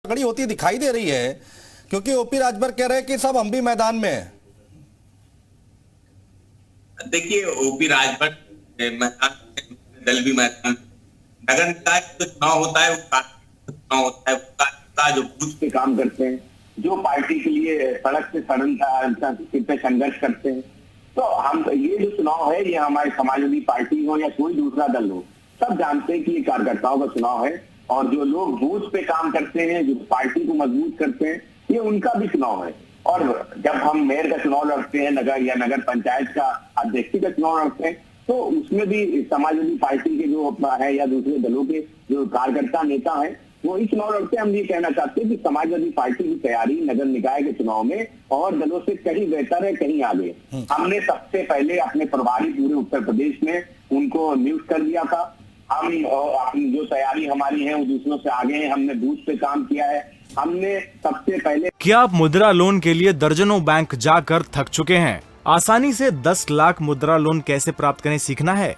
खड़ी होती दिखाई दे रही है, क्योंकि ओपी राजभर कह रहे हैं कि सब हम भी मैदान में हैं। देखिए, ओपी राजभर मैदान, दल भी मैदान, नगर निकाय जो चुनाव होता है वो चुनाव होता है, कार्यकर्ता जो बूथ पे काम करते हैं, जो पार्टी के लिए सड़क से पे संघर्ष करते हैं। तो हम ये जो चुनाव है, ये हमारे समाजवादी पार्टी हो या कोई दूसरा दल हो, सब जानते हैं कि ये कार्यकर्ताओं का चुनाव है। और जो लोग बूथ पे काम करते हैं, जो पार्टी को मजबूत करते हैं, ये उनका भी चुनाव है। और जब हम मेयर का चुनाव लड़ते हैं, नगर या नगर पंचायत का अध्यक्ष का चुनाव लड़ते हैं, तो उसमें भी समाजवादी पार्टी के जो है या दूसरे दलों के जो कार्यकर्ता नेता हैं, वो ही चुनाव लड़ते हैं। हम ये कहना चाहते हैं कि समाजवादी पार्टी की तैयारी नगर निकाय के चुनाव में और दलों से कहीं बेहतर है, कहीं आगे। हमने सबसे पहले अपने प्रभारी पूरे उत्तर प्रदेश में उनको नियुक्त कर दिया था। हम जो तैयारी हमारी है वो दूसरों से आगे है। हमने बूथ पे काम किया है। हमने सबसे पहले। क्या आप मुद्रा लोन के लिए दर्जनों बैंक जाकर थक चुके हैं? आसानी से 10 लाख मुद्रा लोन कैसे प्राप्त करें सीखना है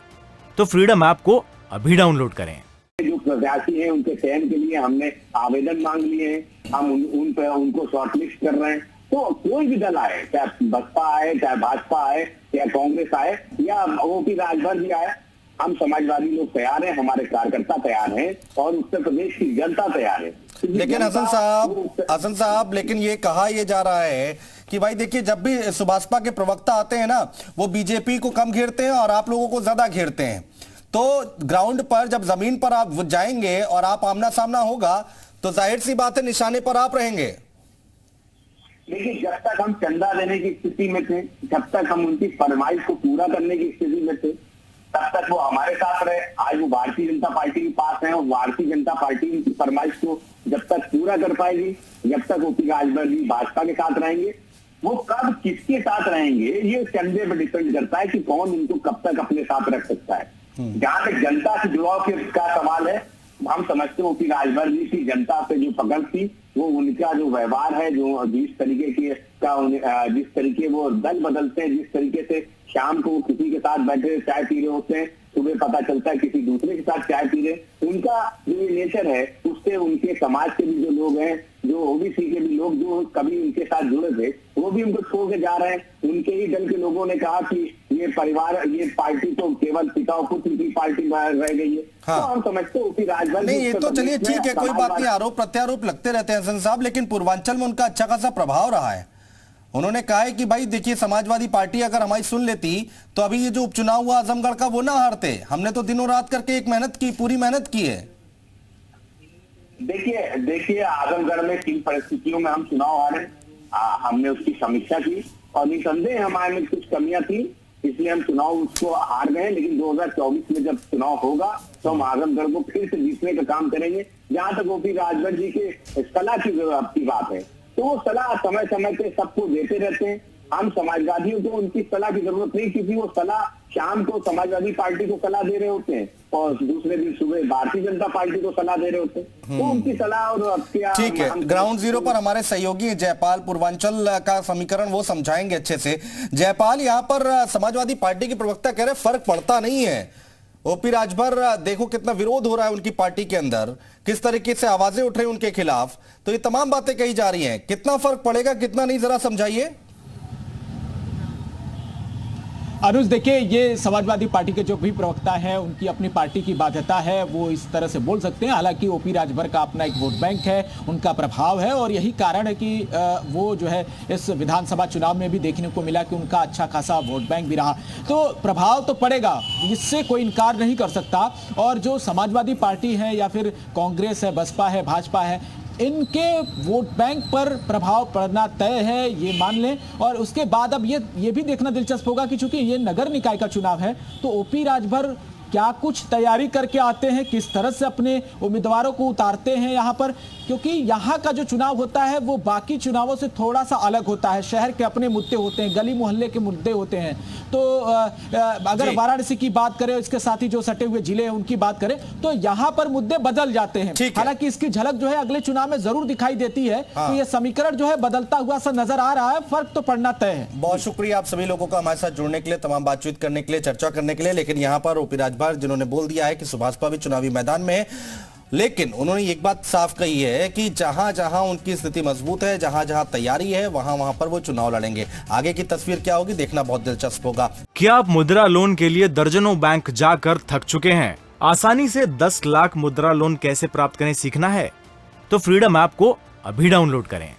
तो फ्रीडम ऐप को अभी डाउनलोड करें। जो प्रत्याशी हैं उनके चयन के लिए हमने आवेदन मांग लिए हैं। हम उन पर उनको शॉर्टलिस्ट कर रहे हैं। तो कोई भी दल आए, चाहे बसपा आए, चाहे भाजपा आए, या कांग्रेस आए, या ओपी राजभर भी आए, हम समाजवादी लोग तैयार हैं, हमारे कार्यकर्ता तैयार हैं और उत्तर प्रदेश की जनता तैयार है। लेकिन हसन साहब, लेकिन ये कहा यह जा रहा है कि भाई देखिए, जब भी सुभाषपा के प्रवक्ता आते हैं ना, वो बीजेपी को कम घेरते हैं और आप लोगों को ज्यादा घेरते हैं। तो ग्राउंड पर जब जमीन पर आप जाएंगे और आप आमना सामना होगा, तो जाहिर सी बात है निशाने पर आप रहेंगे। लेकिन जब तक हम चंदा देने की स्थिति में थे, जब तक हम उनकी फरमाइश को पूरा करने की स्थिति में थे, तब तक वो हमारे साथ रहे। आज वो भारतीय जनता पार्टी के पास है और भारतीय जनता पार्टी की फरमाइश को जब तक पूरा कर पाएगी, जब तक ओपी राजभर जी भाजपा के साथ रहेंगे। वो कब किसके साथ रहेंगे ये चंदे पर डिपेंड करता है कि कौन उनको कब तक अपने साथ रख सकता है। जहां तक जनता से जुड़ाव का सवाल है, हम समझते हो कि राजभर जी की जनता से जो पकड़ थी, वो उनका जो व्यवहार है, जो जिस तरीके वो दल बदलते हैं, जिस तरीके से शाम को वो किसी के साथ बैठे चाय पी रहे होते हैं, सुबह पता चलता है किसी दूसरे के साथ चाय पी रहे, उनका जो नेचर है, उससे उनके समाज के भी जो लोग हैं, जो ओबीसी के भी लोग जो कभी उनके साथ जुड़े थे, वो भी उनको छोड़ के जा रहे हैं। उनके ही दल के लोगों ने कहा कि ये परिवार, ये पार्टी तो केवल पिता और पुत्र की पार्टी रह गई है। हाँ। तो हम समझते हो कि राजभर नहीं, ये तो चलिए ठीक है, कोई बात नहीं, आरोप प्रत्यारोप लगते रहते हैं हसन साहब, लेकिन पूर्वांचल में उनका अच्छा खासा प्रभाव रहा है। उन्होंने कहा है कि भाई देखिए, समाजवादी पार्टी अगर हमारी सुन लेती तो अभी ये जो उपचुनाव हुआ आजमगढ़ का, वो ना हारते। हमने तो दिनों रात करके एक मेहनत की, पूरी मेहनत की है। देखिए आजमगढ़ में किन परिस्थितियों में हम चुनाव हारे, हमने उसकी समीक्षा की और निसंदेह हमारे में कुछ कमियां थी, इसलिए हम चुनाव उसको हार गए। लेकिन 2024 में जब चुनाव होगा तो हम आजमगढ़ को फिर से जीतने का काम करेंगे। जहां तक ओपी राजभर जी के सलाह की बात है, तो वो सलाह समय समय पे सबको देते रहते हैं। हम समाजवादियों को उनकी सलाह की जरूरत नहीं, क्योंकि वो सलाह शाम को समाजवादी पार्टी को सलाह दे रहे होते हैं और दूसरे दिन सुबह भारतीय जनता पार्टी को सलाह दे रहे होते हैं। तो उनकी सलाह और ठीक है, ग्राउंड जीरो पर हमारे सहयोगी जयपाल पूर्वांचल का समीकरण वो समझाएंगे अच्छे से। जयपाल, यहाँ पर समाजवादी पार्टी के प्रवक्ता कह रहे फर्क पड़ता नहीं है। ओपी राजभर देखो कितना विरोध हो रहा है उनकी पार्टी के अंदर, किस तरीके से आवाजें उठ रही हैं उनके खिलाफ, तो ये तमाम बातें कही जा रही हैं। कितना फर्क पड़ेगा, कितना नहीं, जरा समझाइए। अनुज, देखिए, ये समाजवादी पार्टी के जो भी प्रवक्ता है, उनकी अपनी पार्टी की बाध्यता है, वो इस तरह से बोल सकते हैं। हालांकि ओपी राजभर का अपना एक वोट बैंक है, उनका प्रभाव है और यही कारण है कि वो जो है इस विधानसभा चुनाव में भी देखने को मिला कि उनका अच्छा खासा वोट बैंक भी रहा। तो प्रभाव तो पड़ेगा, इससे कोई इनकार नहीं कर सकता। और जो समाजवादी पार्टी है या फिर कांग्रेस है, बसपा है, भाजपा है, इनके वोट बैंक पर प्रभाव पड़ना तय है, ये मान लें। और उसके बाद अब ये भी देखना दिलचस्प होगा कि चूंकि ये नगर निकाय का चुनाव है, तो ओपी राजभर क्या कुछ तैयारी करके आते हैं, किस तरह से अपने उम्मीदवारों को उतारते हैं यहाँ पर, क्योंकि यहाँ का जो चुनाव होता है वो बाकी चुनावों से थोड़ा सा अलग होता है। शहर के अपने मुद्दे होते हैं, गली मोहल्ले के मुद्दे होते हैं। तो अगर वाराणसी की बात करें, इसके साथ ही जो सटे हुए जिले हैं उनकी बात करें, तो यहाँ पर मुद्दे बदल जाते हैं। हालांकि इसकी झलक जो है अगले चुनाव में जरूर दिखाई देती है। तो ये समीकरण जो है बदलता हुआ सा नजर आ रहा है, फर्क तो पड़ना तय है। बहुत शुक्रिया आप सभी लोगों का हमारे साथ जुड़ने के लिए, तमाम बातचीत करने के लिए, चर्चा करने के लिए। लेकिन यहाँ पर ओपी राजभर जिन्होंने बोल दिया है कि सुभाषपा भी चुनावी मैदान में है, लेकिन उन्होंने एक बात साफ कही है कि जहां जहां उनकी स्थिति मजबूत है, जहां जहां तैयारी है, वहां वहां पर वो चुनाव लड़ेंगे। आगे की तस्वीर क्या होगी देखना बहुत दिलचस्प होगा। क्या आप मुद्रा लोन के लिए दर्जनों बैंक जाकर थक चुके हैं? आसानी से 10 लाख मुद्रा लोन कैसे प्राप्त करें सीखना है तो फ्रीडम ऐप को अभी डाउनलोड करें।